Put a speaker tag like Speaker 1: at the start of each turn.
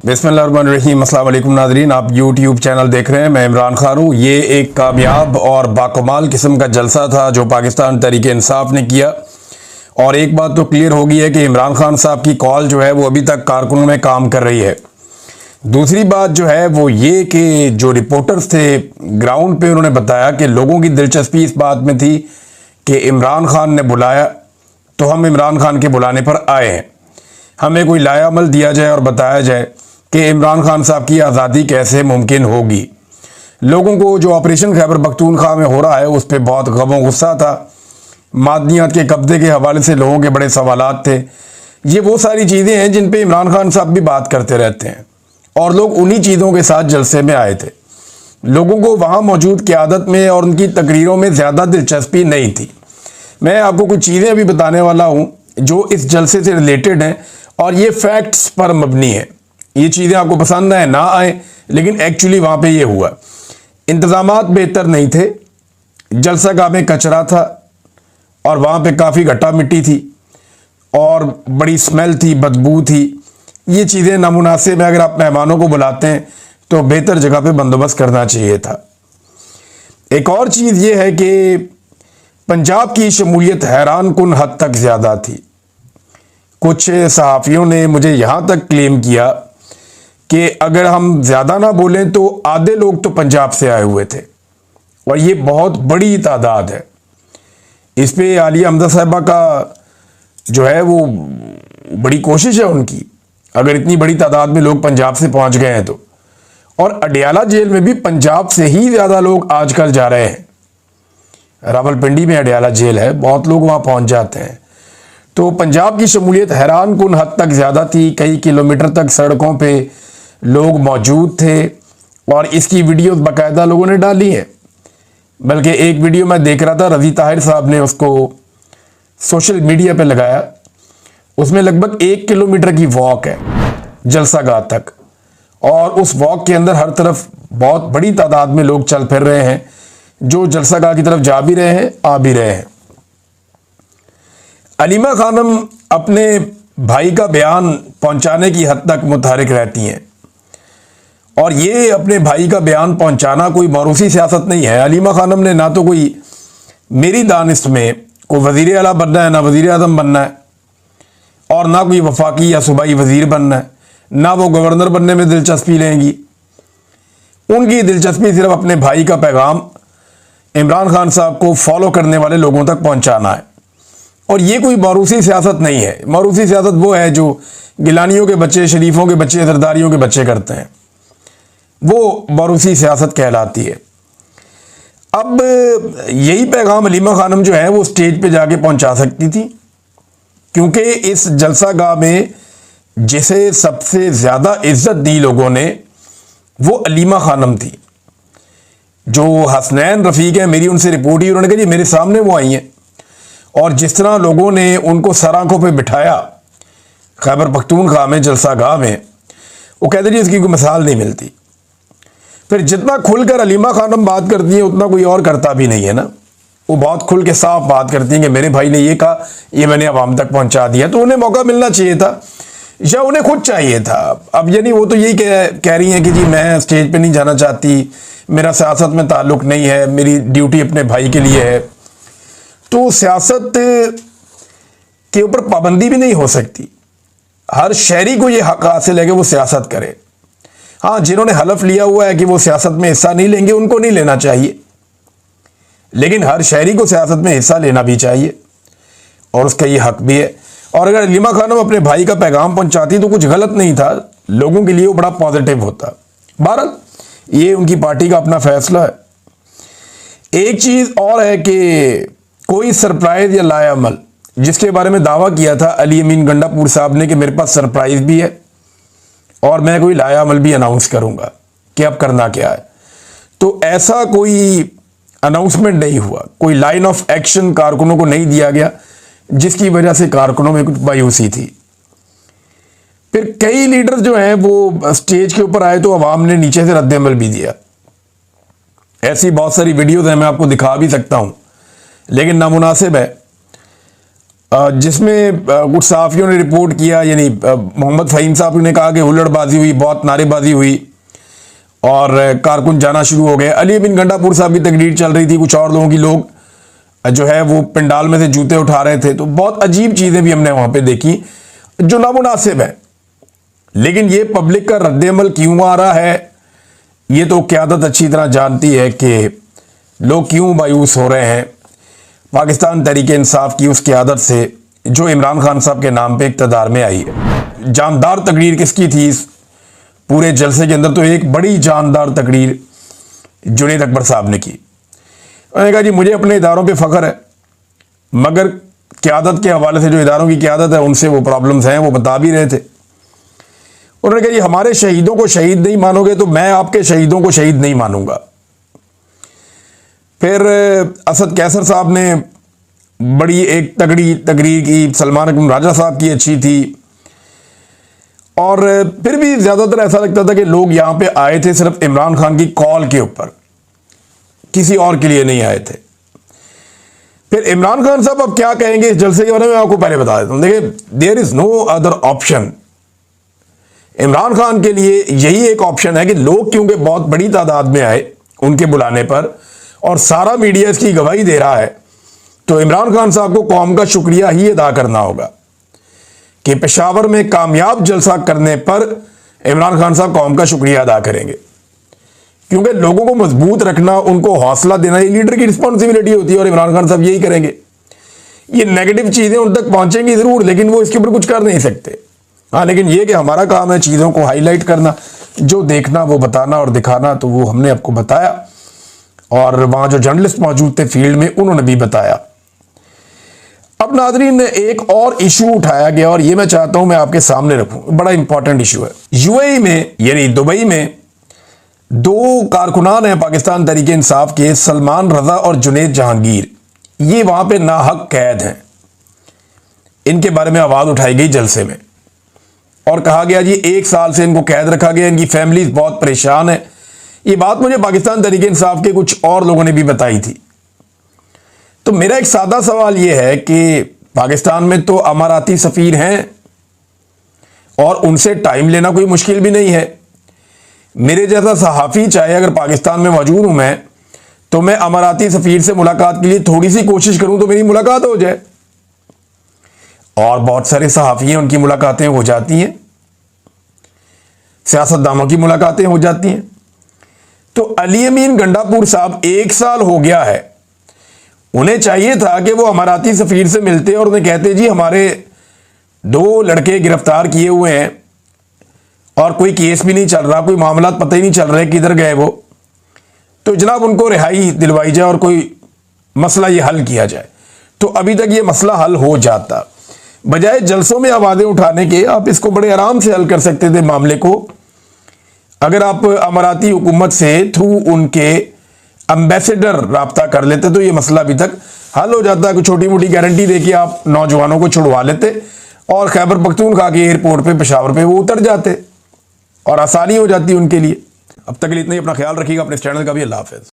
Speaker 1: बिस्मिल्लाहिर्रहमानिर्रहीम। अस्सलाम वालेकुम नाज़रीन, आप यूट्यूब चैनल देख रहे हैं। मैं इमरान खान हूँ। ये एक कामयाब और बाकमाल किस्म का जलसा था जो पाकिस्तान तहरीक इंसाफ ने किया। और एक बात तो क्लियर हो गई है कि इमरान खान साहब की कॉल जो है वो अभी तक कारकुनों में काम कर रही है। दूसरी बात जो है वो ये कि जो रिपोर्टर्स थे ग्राउंड पे, उन्होंने बताया कि लोगों की दिलचस्पी इस बात में थी कि इमरान खान ने बुलाया तो हम इमरान खान के बुलाने पर आए हैं। हमें कोई लायामल दिया जाए और बताया जाए कि इमरान खान साहब की आज़ादी कैसे मुमकिन होगी। लोगों को जो ऑपरेशन खैबर पख्तूनख्वा में हो रहा है उस पर बहुत गम गुस्सा था। मादनियात के कब्जे के हवाले से लोगों के बड़े सवालात थे। ये वो सारी चीज़ें हैं जिन पे इमरान खान साहब भी बात करते रहते हैं और लोग उन्हीं चीज़ों के साथ जलसे में आए थे। लोगों को वहाँ मौजूद क़यादत में और उनकी तकरीरों में ज़्यादा दिलचस्पी नहीं थी। मैं आपको कुछ चीज़ें अभी बताने वाला हूँ जो इस जलसे से रिलेटेड हैं और ये फैक्ट्स पर मबनी है। ये चीज़ें आपको पसंद आए ना आए, लेकिन एक्चुअली वहाँ पे ये हुआ। इंतज़ामात बेहतर नहीं थे, जलसागाह में कचरा था और वहाँ पे काफ़ी घट्टा मिट्टी थी और बड़ी स्मेल थी, बदबू थी। ये चीज़ें नामुनासिब है। अगर आप मेहमानों को बुलाते हैं तो बेहतर जगह पे बंदोबस्त करना चाहिए था। एक और चीज़ ये है कि पंजाब की शमूलियत हैरान कुन हद तक ज़्यादा थी। कुछ सहाफ़ियों ने मुझे यहाँ तक क्लेम किया कि अगर हम ज़्यादा ना बोलें तो आधे लोग तो पंजाब से आए हुए थे और ये बहुत बड़ी तादाद है। इस पे आलिया हमजा साहिबा का जो है वो बड़ी कोशिश है उनकी, अगर इतनी बड़ी तादाद में लोग पंजाब से पहुँच गए हैं तो। और अडियाला जेल में भी पंजाब से ही ज़्यादा लोग आजकल जा रहे हैं। रावलपिंडी में अडियाला जेल है, बहुत लोग वहाँ पहुँच जाते हैं। तो पंजाब की शमूलियत हैरान कुन हद तक ज़्यादा थी। कई किलोमीटर तक सड़कों पे लोग मौजूद थे और इसकी वीडियोस बाकायदा लोगों ने डाली है। बल्कि एक वीडियो मैं देख रहा था, रज़ी ताहिर साहब ने उसको सोशल मीडिया पे लगाया। उसमें लगभग 1 किलोमीटर की वॉक है जलसागाह तक और उस वॉक के अंदर हर तरफ बहुत बड़ी तादाद में लोग चल फिर रहे हैं जो जलसागाह की तरफ जा भी रहे हैं, आ भी रहे हैं। अलीमा खानम अपने भाई का बयान पहुंचाने की हद तक मुतहरिक रहती हैं और ये अपने भाई का बयान पहुंचाना कोई मारूसी सियासत नहीं है। अलीमा खानम ने ना तो कोई मेरी दानिश में कोई वज़ीर आला बनना है, ना वज़ीर आज़म बनना है और ना कोई वफाकी या सूबाई वज़ीर बनना है, ना वो गवर्नर बनने में दिलचस्पी लेंगी। उनकी दिलचस्पी सिर्फ अपने भाई का पैगाम इमरान खान साहब को फॉलो करने वाले लोगों तक पहुँचाना है। और ये कोई मारूसी सियासत नहीं है। मारूसी सियासत वो है जो गिलानियों के बच्चे, शरीफों के बच्चे, सरदारियों के बच्चे करते हैं, वो मारूसी सियासत कहलाती है। अब यही पैगाम अलीमा खानम जो है वो स्टेज पे जाके पहुंचा सकती थी, क्योंकि इस जलसागाह में जिसे सबसे ज़्यादा इज्जत दी लोगों ने वो अलीमा खानम थी। जो हसनैन रफ़ीक है, मेरी उनसे रिपोर्ट ही, उन्होंने कहा जी मेरे सामने वो आई हैं और जिस तरह लोगों ने उनको सर आंखों पे बिठाया खैबर पख्तूनख्वा में जलसागाह में, वो कहते जी इसकी कोई मिसाल नहीं मिलती। फिर जितना खुलकर अलीमा खानम बात करती है उतना कोई और करता भी नहीं है ना। वो बहुत खुल के साफ बात करती हैं कि मेरे भाई ने ये कहा, ये मैंने आवाम तक पहुंचा दिया। तो उन्हें मौका मिलना चाहिए था या उन्हें खुद चाहिए था। अब यानी वो तो यही कह रही हैं कि जी मैं स्टेज पे नहीं जाना चाहती, मेरा सियासत में ताल्लुक़ नहीं है, मेरी ड्यूटी अपने भाई के लिए है। तो सियासत के ऊपर पाबंदी भी नहीं हो सकती। हर शहरी को ये हक हासिल है कि वो सियासत करे। हाँ, जिन्होंने हलफ लिया हुआ है कि वो सियासत में हिस्सा नहीं लेंगे उनको नहीं लेना चाहिए, लेकिन हर शहरी को सियासत में हिस्सा लेना भी चाहिए और उसका ये हक भी है। और अगर अलीमा खानम अपने भाई का पैगाम पहुंचाती तो कुछ गलत नहीं था, लोगों के लिए वो बड़ा पॉजिटिव होता। बहरहाल ये उनकी पार्टी का अपना फैसला है। एक चीज़ और है कि कोई सरप्राइज़ या लायामल जिसके बारे में दावा किया था अली अमीन गंडापुर साहब ने कि मेरे पास सरप्राइज़ भी है और मैं कोई लायामल भी अनाउंस करूंगा कि अब करना क्या है, तो ऐसा कोई अनाउंसमेंट नहीं हुआ। कोई लाइन ऑफ एक्शन कारकुनों को नहीं दिया गया जिसकी वजह से कारकुनों में कुछ मायूसी थी। फिर कई लीडर जो हैं वो स्टेज के ऊपर आए तो अवाम ने नीचे से रद्द-ए-अमल भी दिया। ऐसी बहुत सारी वीडियोज़ हैं, मैं आपको दिखा भी सकता हूँ, लेकिन नामुनासिब है। जिसमें कुछ सहाफ़ियों ने रिपोर्ट किया, यानी मोहम्मद फ़हीम साहब ने कहा कि हुल्लड़बाजी हुई, बहुत नारेबाजी हुई और कारकुन जाना शुरू हो गए। अली बिन गंडापुर साहब की तकरीर चल रही थी, कुछ और लोगों की लोग जो है वो पंडाल में से जूते उठा रहे थे। तो बहुत अजीब चीज़ें भी हमने वहाँ पे देखी जो नामुनासिब है। लेकिन ये पब्लिक का रद्द-ए-अमल क्यों आ रहा है, ये तो क़यादत अच्छी तरह जानती है कि लोग क्यों मायूस हो रहे हैं पाकिस्तान तहरीक-ए-इंसाफ की उस क़यादत से जो इमरान खान साहब के नाम पे इक़्तिदार में आई है। जानदार तकरीर किसकी थी इस पूरे जलसे के अंदर? तो एक बड़ी जानदार तकरीर जुनैद अकबर साहब ने की। उन्होंने कहा जी मुझे अपने इदारों पे फ़ख्र है, मगर क़यादत के हवाले से जो इदारों की क़यादत है उनसे वो प्रॉब्लम्स हैं, वो बता भी रहे थे। उन्होंने कहा जी हमारे शहीदों को शहीद नहीं मानोगे तो मैं आपके शहीदों को शहीद नहीं मानूंगा। फिर असद कैसर साहब ने बड़ी एक तगड़ी तकरीर की, सलमान अकबर राजा साहब की अच्छी थी। और फिर भी ज़्यादातर ऐसा लगता था कि लोग यहाँ पे आए थे सिर्फ इमरान खान की कॉल के ऊपर, किसी और के लिए नहीं आए थे। फिर इमरान खान साहब अब क्या कहेंगे इस जलसे के बारे में आपको पहले बता देता हूँ। देखिए, there is no other option. Imran Khan के लिए यही एक ऑप्शन है कि लोग क्योंकि बहुत बड़ी तादाद में आए उनके बुलाने पर और सारा मीडिया इसकी गवाही दे रहा है, तो इमरान खान साहब को कौम का शुक्रिया ही अदा करना होगा कि पेशावर में कामयाब जलसा करने पर इमरान खान साहब कौम का शुक्रिया अदा करेंगे। क्योंकि लोगों को मजबूत रखना, उनको हौसला देना, ये लीडर की रिस्पॉन्सिबिलिटी होती है और इमरान खान साहब यही करेंगे। ये नेगेटिव चीज़ें उन तक पहुंचेंगी ज़रूर, लेकिन वो इसके ऊपर कुछ कर नहीं सकते। हाँ, लेकिन ये कि हमारा काम है चीज़ों को हाईलाइट करना, जो देखना वो बताना और दिखाना, तो वो हमने आपको बताया। और वहाँ जो जर्नलिस्ट मौजूद थे फील्ड में, उन्होंने भी बताया। अब नाज़रीन, एक और इशू उठाया गया और ये मैं चाहता हूँ मैं आपके सामने रखूँ, बड़ा इंपॉर्टेंट इशू है। यूएई में यानी दुबई में दो कारकुनान हैं पाकिस्तान तहरीक-ए-इंसाफ के, सलमान रजा और जुनैद जहांगीर। ये वहाँ पे नाहक कैद हैं। इनके बारे में आवाज़ उठाई गई जलसे में और कहा गया जी 1 साल से इनको कैद रखा गया, इनकी फैमिली बहुत परेशान है। ये बात मुझे पाकिस्तान तहरीक-ए-इंसाफ के कुछ और लोगों ने भी बताई थी। तो मेरा एक सादा सवाल यह है कि पाकिस्तान में तो अमाराती सफ़ीर हैं और उनसे टाइम लेना कोई मुश्किल भी नहीं है। मेरे जैसा सहाफ़ी चाहे अगर पाकिस्तान में मौजूद हूं मैं, तो मैं अमाराती सफ़ीर से मुलाकात के लिए थोड़ी सी कोशिश करूं तो मेरी मुलाकात हो जाए। और बहुत सारे सहाफ़ी हैं, उनकी मुलाकातें हो जाती हैं, सियासतदानों की मुलाकातें हो जाती हैं। तो अली अमीन गंडापुर साहब 1 साल हो गया है, उन्हें चाहिए था कि वो अमाराती सफ़ीर से मिलते और उन्हें कहते जी हमारे 2 लड़के गिरफ्तार किए हुए हैं और कोई केस भी नहीं चल रहा, कोई मामला पता ही नहीं चल रहे किधर गए वो, तो जनाब उनको रिहाई दिलवाई जाए और कोई मसला ये हल किया जाए। तो अभी तक ये मसला हल हो जाता। बजाय जलसों में आवाज़ें उठाने के आप इसको बड़े आराम से हल कर सकते थे मामले को, अगर आप अमाराती हुकूमत से थ्रू उनके एम्बेसडर राब्ता कर लेते तो ये मसला अभी तक हल हो जाता। कोई छोटी मोटी गारंटी दे के आप नौजवानों को छुड़वा लेते और खैबर पख्तूनख्वा के एयरपोर्ट पे पेशावर पे वो उतर जाते और आसानी हो जाती उनके लिए। अब तक के लिए इतना ही। अपना ख्याल रखिएगा, अपने चैनल का भी। अल्लाह हाफ़िज़।